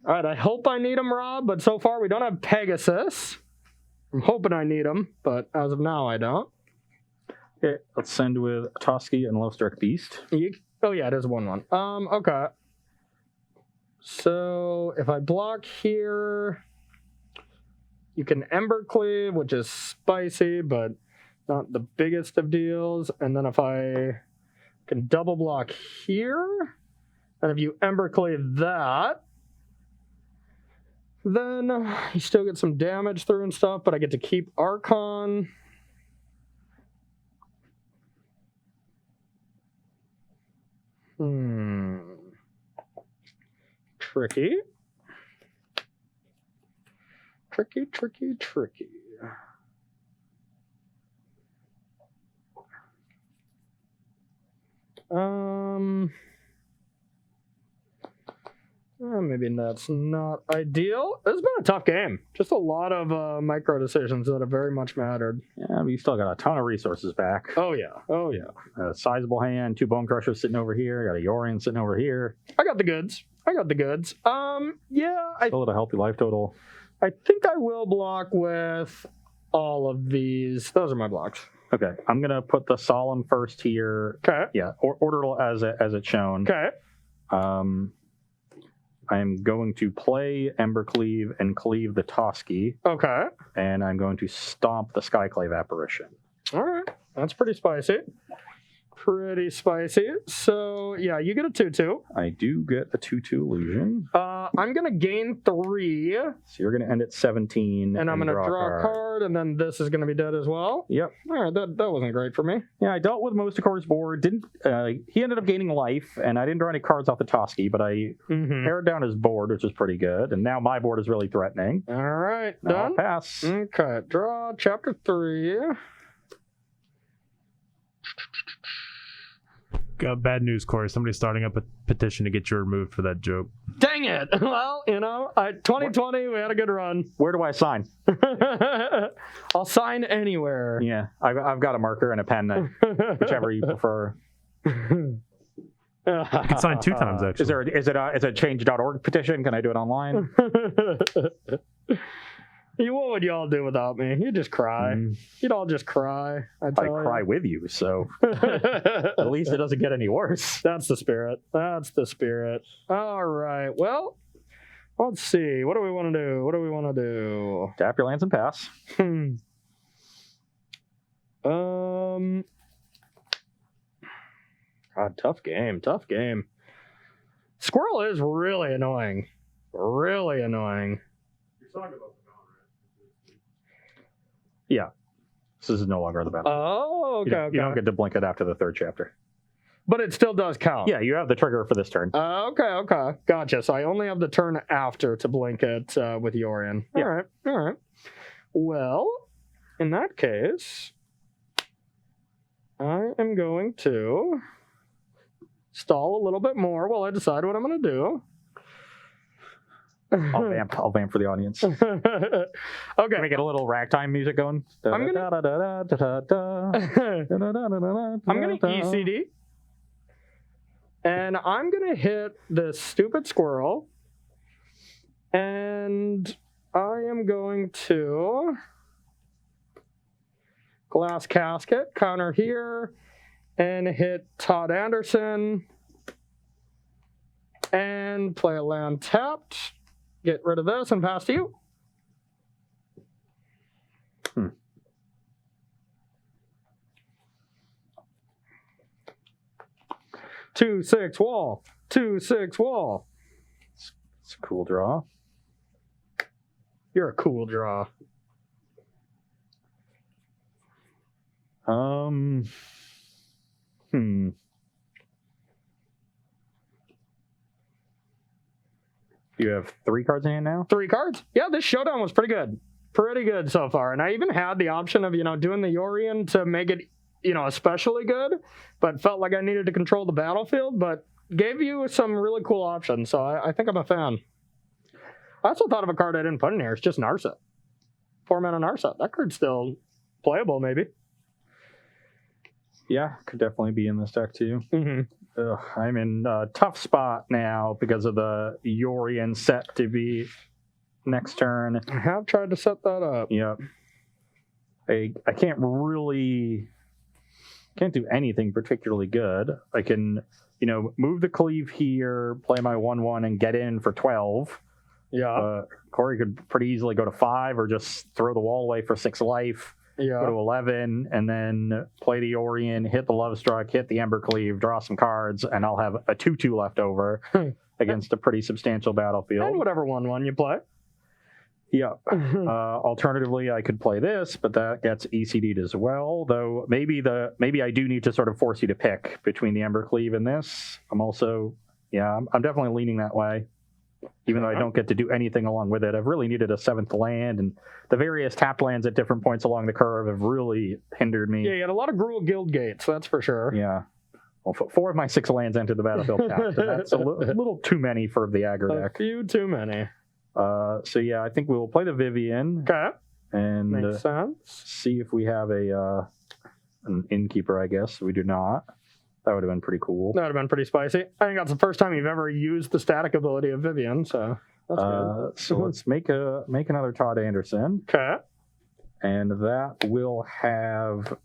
All right, I hope I need him, Rob, but so far we don't have Pegasus. I'm hoping I need him, but as of now, I don't. Okay, let's send with Toski and Love Struck Beast. Oh, yeah, it is 1/1. Okay. So if I block here, you can Ember Cleave, which is spicy, but not the biggest of deals. And then if I can double block here, and if you Embercleave that, then you still get some damage through and stuff, but I get to keep Archon. Tricky. Tricky. Maybe that's not ideal. It's been a tough game. Just a lot of micro decisions that have very much mattered. Yeah, but you still got a ton of resources back. Oh yeah. A sizable hand, 2 Bone Crushers sitting over here. Got a Yorion sitting over here. I got the goods. Yeah. Still at a healthy life total. I think I will block with all of these. Those are my blocks. Okay, I'm gonna put the Solemn first here. Okay. Yeah, order as it's shown. Okay. I'm going to play Embercleave and cleave the Toski, Okay. and I'm going to stomp the Skyclave Apparition. All right. That's pretty spicy. So, yeah, you get a 2/2. I do get a 2/2 illusion. I'm going to gain 3, So you're going to end at 17. and I'm going to draw a card, and then this is going to be dead as well. Yep. All right, that wasn't great for me. Yeah, I dealt with Mostakor's board. He ended up gaining life, and I didn't draw any cards off the Toski, but I pared down his board, which is pretty good. And now my board is really threatening. All right, Now done. I'll pass. Okay, draw chapter 3. Bad news, Corey. Somebody's starting up a petition to get you removed for that joke. Dang it. Well, 2020, we had a good run. Where do I sign? I'll sign anywhere. Yeah, I've got a marker and a pen, whichever you prefer. You can sign 2 times, actually. Is it a change.org petition? Can I do it online? What would y'all do without me? You'd just cry. You'd all just cry. I cry with you, so at least it doesn't get any worse. That's the spirit. All right. Well, let's see. What do we want to do? Tap your lands and pass. God, tough game. Squirrel is really annoying. Yeah. This is no longer the battle. Oh, okay. You don't get to blink it after the 3rd chapter. But it still does count. Yeah, you have the trigger for this turn. Okay. Gotcha. So I only have the turn after to blink it with Yorion. Yeah. All right. Well, in that case, I am going to stall a little bit more while I decide what I'm going to do. I'll vamp for the audience. Okay. Can we get a little ragtime music going? I'm gonna ECD, and I'm gonna hit this stupid squirrel, and I am going to Glass Casket, counter here, and hit Todd Anderson, and play a land tapped. Get rid of this and pass to you. 2/6 wall. 2/6 wall. It's a cool draw. You're a cool draw. You have 3 cards in hand now? 3 cards? Yeah, this showdown was pretty good. Pretty good so far. And I even had the option of, doing the Yorion to make it, especially good, but felt like I needed to control the battlefield, but gave you some really cool options. So I think I'm a fan. I also thought of a card I didn't put in here. It's just Narset. 4-mana Narset. That card's still playable, maybe. Yeah, could definitely be in this deck too. Mm-hmm. I'm in a tough spot now because of the Yorion set to be next turn. I have tried to set that up. Yep. I can't do anything particularly good. I can, move the cleave here, play my 1/1 and get in for 12. Yeah. Corey could pretty easily go to 5 or just throw the wall away for 6 life. Yeah. go to 11, and then play the Orient, hit the Love Struck, hit the Embercleave, draw some cards, and I'll have a 2/2 left over against a pretty substantial battlefield. And whatever 1/1 you play. Yeah. Alternatively, I could play this, but that gets ECD'd as well. Though maybe I do need to sort of force you to pick between the Embercleave and this. I'm definitely leaning that way. Even though I don't get to do anything along with it, I've really needed a 7th land, and the various tapped lands at different points along the curve have really hindered me. Yeah, you got a lot of Gruul Guild Gates, that's for sure. Yeah. Well, 4 of my 6 lands enter the battlefield tapped, and that's a little too many for the aggro deck. A few too many. I think we will play the Vivian. Okay. And makes sense. See if we have an Innkeeper, I guess. We do not. That would have been pretty cool. That would have been pretty spicy. I think that's the first time you've ever used the static ability of Vivian, so that's good. So let's make another Todd Anderson. Okay. And that will have...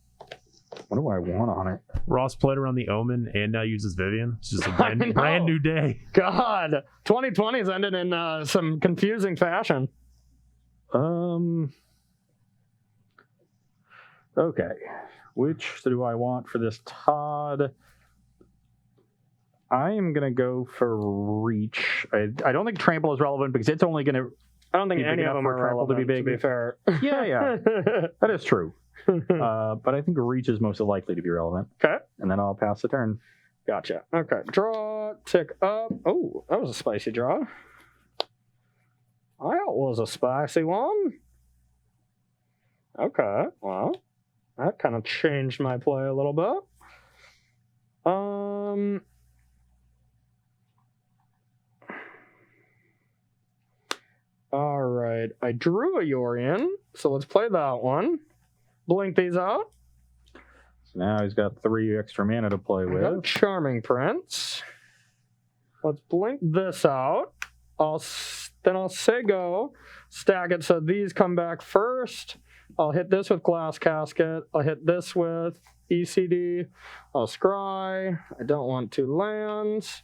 What do I want on it? Ross played around the Omen and now uses Vivian. It's just a brand new day. God, 2020's ended in some confusing fashion. Okay. Which do I want for this Todd? I am going to go for Reach. I don't think Trample is relevant because it's only going to... I don't think any of them are relevant, to be fair. Yeah. That is true. But I think Reach is most likely to be relevant. Okay. And then I'll pass the turn. Gotcha. Okay. Draw, tick up. Oh, that was a spicy draw. That was a spicy one. Okay. Well, that kind of changed my play a little bit. All right. I drew a Yorion, so let's play that one. Blink these out. So now he's got 3 extra mana to play with. Charming Prince. Let's blink this out. Then I'll say go. Stack it so these come back first. I'll hit this with Glass Casket. I'll hit this with ECD. I'll scry. I don't want 2 lands.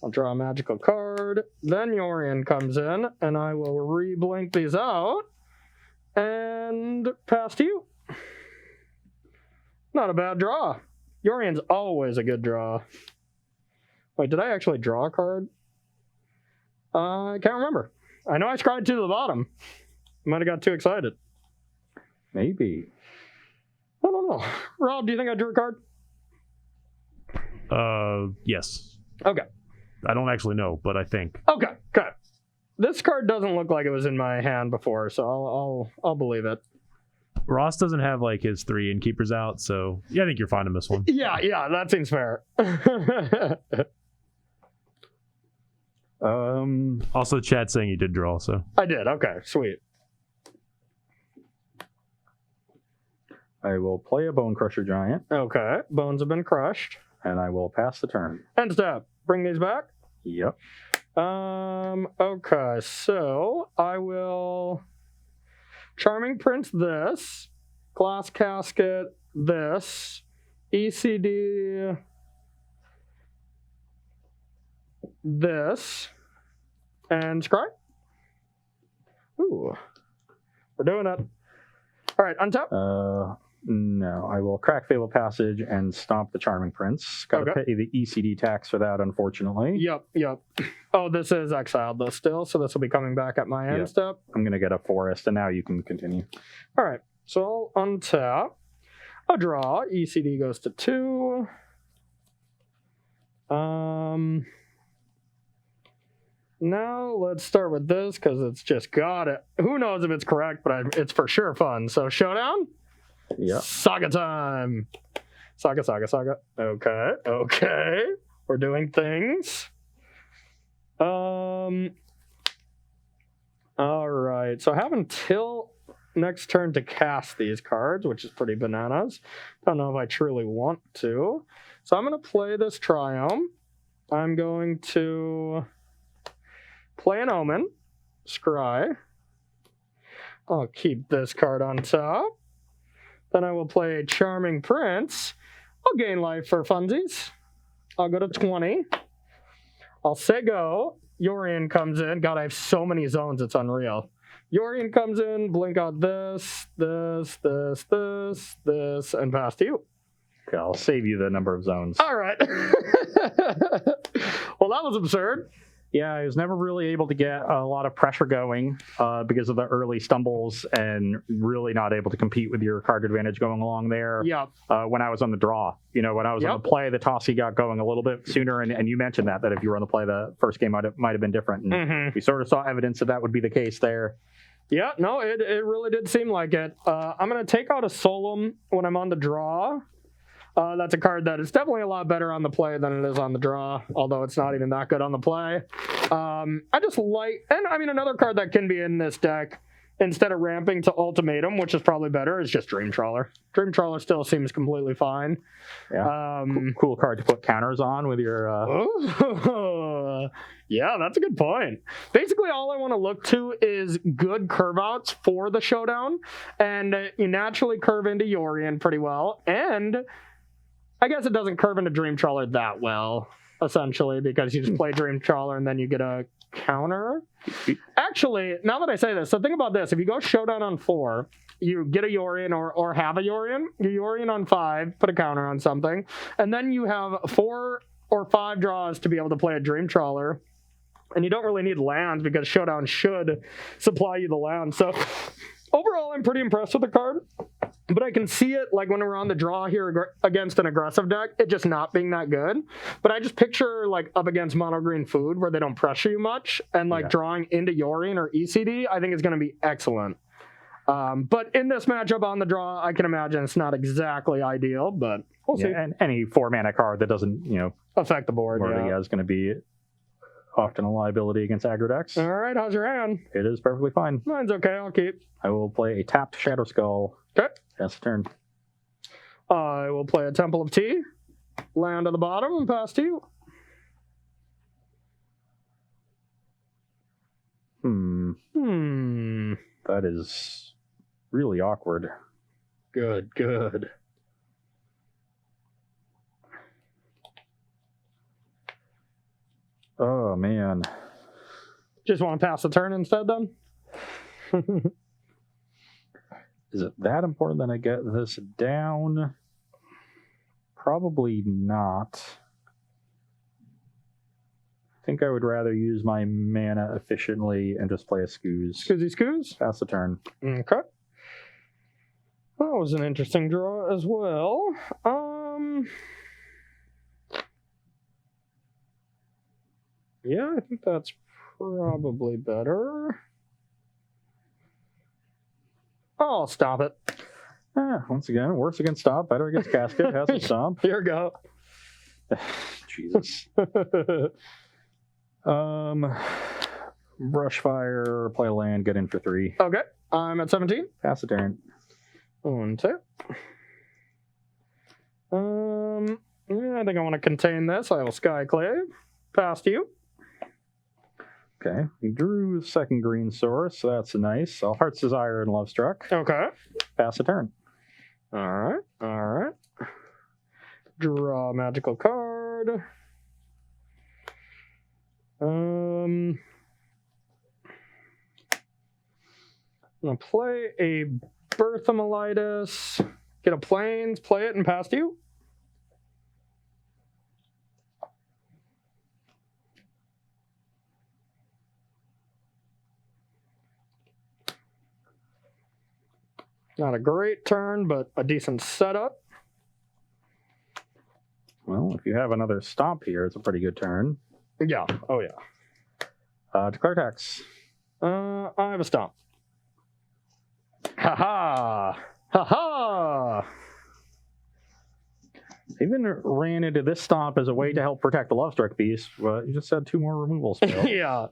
I'll draw a magical card. Then Yorion comes in, and I will re-blink these out. And pass to you. Not a bad draw. Yorion's always a good draw. Wait, did I actually draw a card? I can't remember. I know I scryed 2 to the bottom. Might have got too excited. Maybe. I don't know. Rob, do you think I drew a card? Yes. Okay. I don't actually know, but I think. Okay. This card doesn't look like it was in my hand before, so I'll believe it. Ross doesn't have like his 3 Innkeepers out, so yeah, I think you're fine in this one. Yeah, that seems fair. Also, chat saying you did draw, so. I did. Okay, sweet. I will play a Bone Crusher Giant. Okay, bones have been crushed. And I will pass the turn. End step. Bring these back. Yep. Okay, so I will Charming Prince this, Glass Casket this, ECD this, and scry. Ooh, we're doing it. All right, untap. No, I will crack Fabled Passage and stomp the Charming Prince. Got to pay the ECD tax for that, unfortunately. Yep. Oh, this is exiled though still, so this will be coming back at my end step. I'm going to get a forest, and now you can continue. All right, so I'll untap. I'll draw. ECD goes to 2. Now let's start with this because it's just got it. Who knows if it's correct, but it's for sure fun. So Showdown? Yeah. Saga time. Saga. Okay. We're doing things. All right. So I have until next turn to cast these cards, which is pretty bananas. Don't know if I truly want to. So I'm going to play this Triome. I'm going to play an Omen. Scry. I'll keep this card on top. Then I will play Charming Prince. I'll gain life for funsies. I'll go to 20. I'll say go. Yorion comes in. God, I have so many zones, it's unreal. Yorion comes in, blink out this, and pass to you. Okay, I'll save you the number of zones. All right. Well, that was absurd. Yeah, I was never really able to get a lot of pressure going because of the early stumbles and really not able to compete with your card advantage going along there. Yeah. When I was on the draw, when I was on the play, the Toski got going a little bit sooner, and you mentioned that if you were on the play, the first game might have been different. And we sort of saw evidence that would be the case there. Yeah, no, it really did seem like it. I'm going to take out a Solemn when I'm on the draw. That's a card that is definitely a lot better on the play than it is on the draw, although it's not even that good on the play. I just like, and I mean, another card that can be in this deck, instead of ramping to Ultimatum, which is probably better, is just Dream Trawler. Dream Trawler still seems completely fine. Yeah, cool card to put counters on with your... Yeah, that's a good point. Basically, all I want to look to is good curve outs for the showdown, and you naturally curve into Yorion pretty well, and I guess it doesn't curve into Dream Trawler that well, essentially, because you just play Dream Trawler and then you get a counter. Actually, now that I say this, so think about this. If you go showdown on 4, you get a Yorion or have a Yorion, you Yorion on 5, put a counter on something, and then you have 4 or 5 draws to be able to play a Dream Trawler, and you don't really need lands because showdown should supply you the land. So overall, I'm pretty impressed with the card. But I can see it, like when we're on the draw here against an aggressive deck, it just not being that good. But I just picture like up against mono green food where they don't pressure you much, and like drawing into Yorion or ECD, I think is going to be excellent. But in this matchup on the draw, I can imagine it's not exactly ideal, but we'll see. And any 4-mana card that doesn't, affect the board, is going to be often a liability against aggro decks. All right, how's your hand? It is perfectly fine. Mine's okay, I'll keep. I will play a tapped Shadow Skull. Okay. That's the turn. I will play a Temple of Tea, land at the bottom, and pass to you. That is really awkward. Good. Oh, man. Just want to pass the turn instead, then? Is it that important that I get this down? Probably not. I think I would rather use my mana efficiently and just play a Scoos. Scoos? Pass the turn. Okay. That was an interesting draw as well. Yeah, I think that's probably better. Oh, stop it. Once again, worse against Stomp, better against Casket, has some Stomp. Here we go. Jesus. Brush Fire, play a land, get in for 3. Okay, I'm at 17. Pass the turn. 1, 2. Yeah, I think I want to contain this. I will Skyclave. Pass to you. Okay, we drew second green source, so that's nice. I'll Heart's Desire and Love Struck. Okay. Pass the turn. All right. Draw a magical card. I'm gonna play a Berthamelitis, get a Plains, play it, and pass to you. Not a great turn, but a decent setup. Well, if you have another Stomp here, it's a pretty good turn. Yeah. Oh, yeah. Declare tax. I have a Stomp. Ha-ha! Ha-ha! Even ran into this Stomp as a way to help protect the Love Struck piece, but you just had 2 more removal spells. Yeah.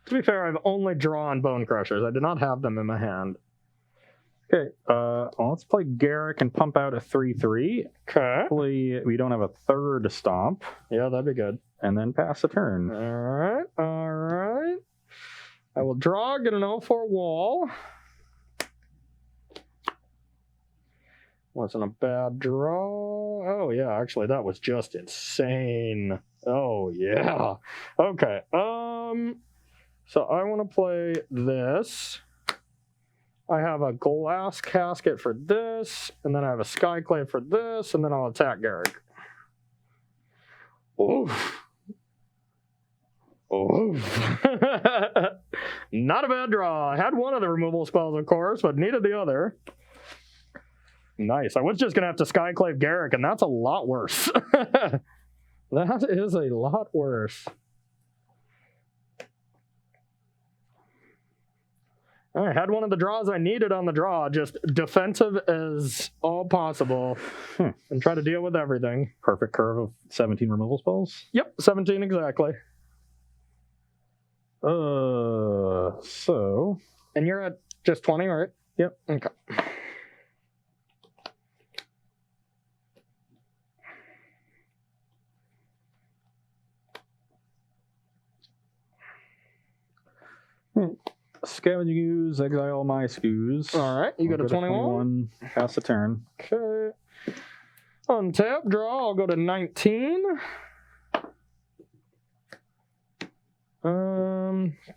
To be fair, I've only drawn Bone Crushers. I did not have them in my hand. Okay, well, let's play Garrick and pump out a 3/3. Okay. Hopefully we don't have a third Stomp. Yeah, that'd be good. And then pass the turn. All right. I will draw, get an 0-4 wall. Wasn't a bad draw. Oh, yeah, actually, that was just insane. Oh, yeah. Okay. So I want to play this. I have a Glass Casket for this, and then I have a Skyclave for this, and then I'll attack Garrick. Oof. Oof. Not a bad draw. I had one of the removal spells, of course, but needed the other. Nice. I was just going to have to Skyclave Garrick, and that's a lot worse. That is a lot worse. I had one of the draws I needed on the draw, just defensive as all possible, and try to deal with everything. Perfect curve of 17 removal spells? Yep, 17 exactly. So... And you're at just 20, right? Yep. Okay. Scavenging Ooze, exile my Scoos. All right, you go to 21. Pass the turn. Okay. Untap, draw, I'll go to 19.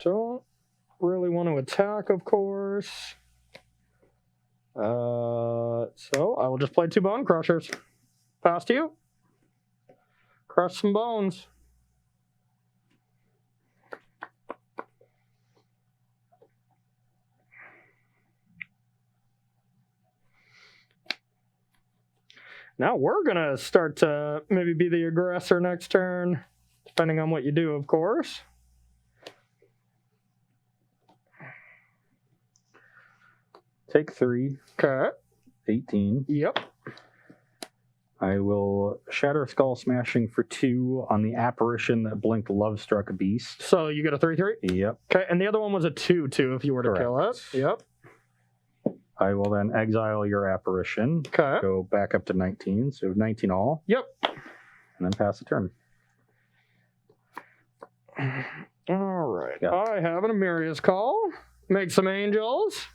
Don't really want to attack, of course. So I will just play 2 Bone Crushers. Pass to you. Crush some bones. Now we're going to start to maybe be the aggressor next turn, depending on what you do, of course. Take 3. Okay. 18. Yep. I will Shatter Skull Smashing for 2 on the apparition that blinked Lovestruck Beast. So you get a 3/3? Yep. Okay, and the other one was a 2/2 if you were to kill it. Yep. I will then exile your apparition. Okay. Go back up to 19, so 19 all. Yep. And then pass the turn. All right. Yeah. I have an Amiria's Call. Make some angels.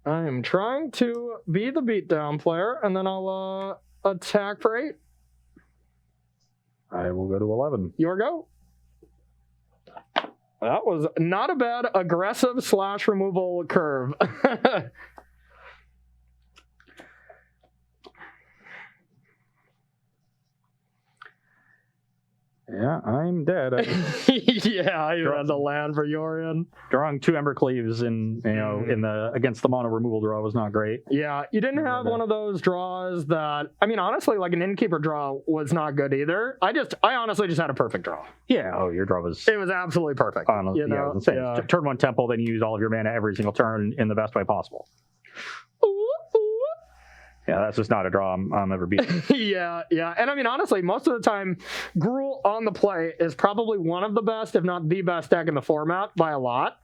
I am trying to be the beatdown player, and then I'll attack for 8. I will go to 11. Your go. That was not a bad aggressive / removal curve. Yeah, I'm dead. Yeah, you had the land for Yorion. Drawing 2 Embercleaves in the against the mono removal draw was not great. Yeah, you didn't have one of those draws that, I mean, honestly, like an Innkeeper draw was not good either. I honestly just had a perfect draw. Yeah, your draw was... It was absolutely perfect. Honestly, yeah, it was insane. Yeah. Turn 1 Temple, then you use all of your mana every single turn in the best way possible. Yeah, that's just not a draw I'm ever beating. Yeah. And I mean, honestly, most of the time, Gruul on the play is probably one of the best, if not the best deck in the format by a lot.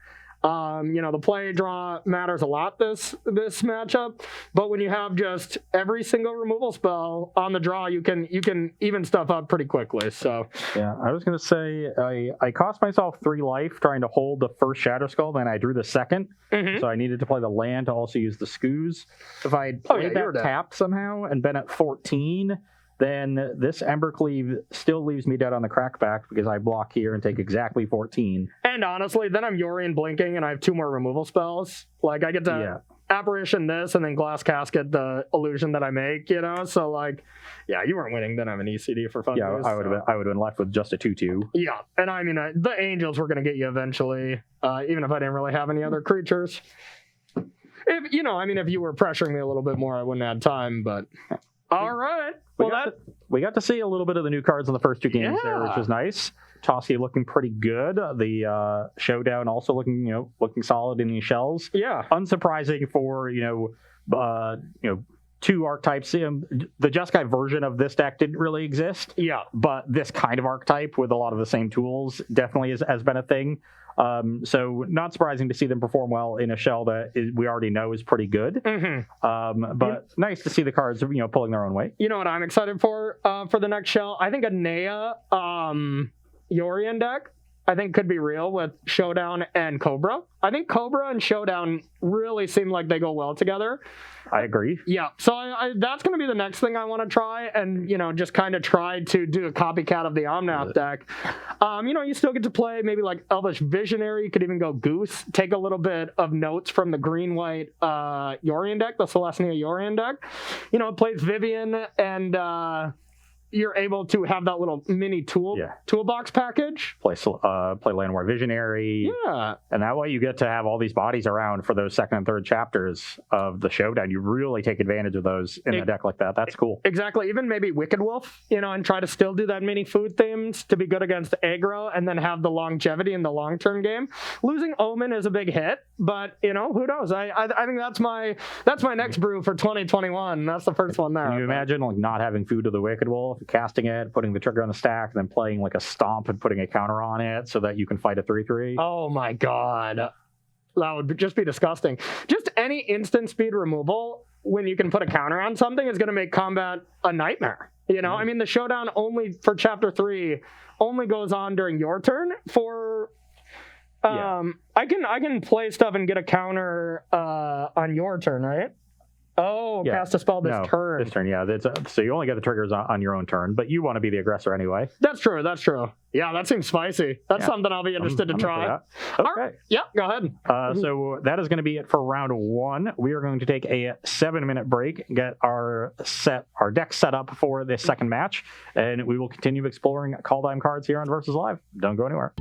The play draw matters a lot this matchup, but when you have just every single removal spell on the draw, you can even stuff up pretty quickly. So yeah, I was gonna say I cost myself 3 life trying to hold the first Shatter Skull, then I drew the second, so I needed to play the land to also use the Scoos. If I had played that tapped somehow and been at 14, then this Embercleave still leaves me dead on the crackback because I block here and take exactly 14. And honestly, then I'm Yorion blinking and I have 2 more removal spells. Like I get to apparition this and then Glass Casket the illusion that I make, So like, yeah, you weren't winning. Then I'm an ECD for fun. Yeah, I would have been left with just a 2/2. Yeah, and I mean the angels were going to get you eventually, even if I didn't really have any other creatures. If you were pressuring me a little bit more, I wouldn't have time. But all right. We got to see a little bit of the new cards in the first 2 games there, which was nice. Toski looking pretty good. The Showdown also looking solid in these shells. Yeah. Unsurprising for 2 archetypes. The Jeskai version of this deck didn't really exist. Yeah. But this kind of archetype with a lot of the same tools definitely has been a thing. So not surprising to see them perform well in a shell that we already know is pretty good. But nice to see the cards, pulling their own weight. You know what I'm excited for the next shell? I think a Nea Yorion deck I think could be real with Showdown and Cobra. I think Cobra and Showdown really seem like they go well together. I agree. Yeah, so that's going to be the next thing I want to try, and just kind of try to do a copycat of the Omnath deck. You still get to play maybe like Elvish Visionary. You could even go Goose. Take a little bit of notes from the green-white Yorion deck, the Celestia Yorion deck. It plays Vivian, and you're able to have that little mini toolbox package. Play Llanowar Visionary. Yeah. And that way you get to have all these bodies around for those second and third chapters of the Showdown. You really take advantage of those in a deck like that. That's cool. Exactly. Even maybe Wicked Wolf, and try to still do that mini food themes to be good against aggro, and then have the longevity in the long-term game. Losing Omen is a big hit, but who knows? I think that's my next brew for 2021. That's the first one there. Can you imagine like not having food to the Wicked Wolf, casting it, putting the trigger on the stack, and then playing like a stomp and putting a counter on it so that you can fight a 3/3? Oh my god. That would just be disgusting. Just any instant speed removal when you can put a counter on something is going to make combat a nightmare. I mean, the Showdown only for Chapter 3 only goes on during your turn. For I can play stuff and get a counter on your turn, right? Oh, cast a spell this turn. This turn, yeah. So you only get the triggers on your own turn, but you want to be the aggressor anyway. That's true. Yeah, that seems spicy. That's something I'll be interested to try. Okay. Right. Yeah, go ahead. So that is going to be it for round 1. We are going to take a 7-minute break, get our deck set up for the second match, and we will continue exploring Kaldheim cards here on Versus Live. Don't go anywhere.